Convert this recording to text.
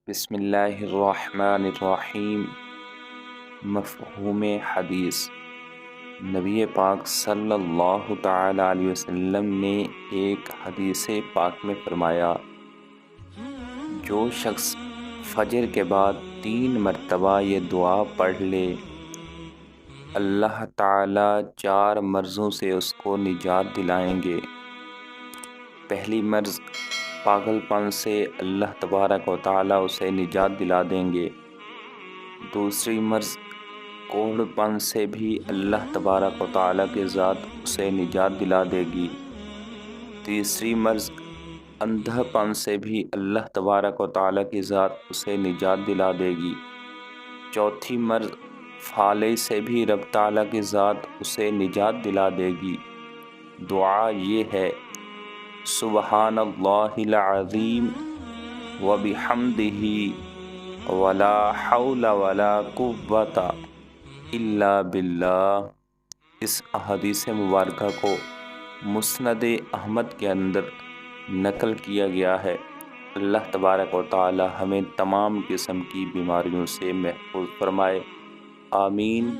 بسم اللہ الرحمن الرحیم۔ مفہوم حدیث۔ نبی پاک صلی اللہ تعالی علیہ وسلم نے ایک حدیث پاک میں فرمایا، جو شخص فجر کے بعد 3 مرتبہ یہ دعا پڑھ لے، اللہ تعالی 4 مرضوں سے اس کو نجات دلائیں گے۔ پہلی مرض پاگل پن سے اللہ تبارک و تعالی اسے نجات دلا دیں گے۔ دوسری مرض کوڑھ پن سے بھی اللہ تبارک و تعالی کی ذات اسے نجات دلا دے گی۔ تیسری مرض اندھا پن سے بھی اللہ تبارک و تعالی کی ذات اسے نجات دلا دے گی۔ چوتھی مرض فالج سے بھی رب تعالی کی ذات اسے نجات دلا دے گی۔ دعا یہ ہے: سبحان اللہ العظیم وبحمدہ ولا حول ولا قوۃ الا باللہ۔ اس احادیث مبارکہ کو مسند احمد کے اندر نقل کیا گیا ہے۔ اللہ تبارک و تعالی ہمیں تمام قسم کی بیماریوں سے محفوظ فرمائے، آمین۔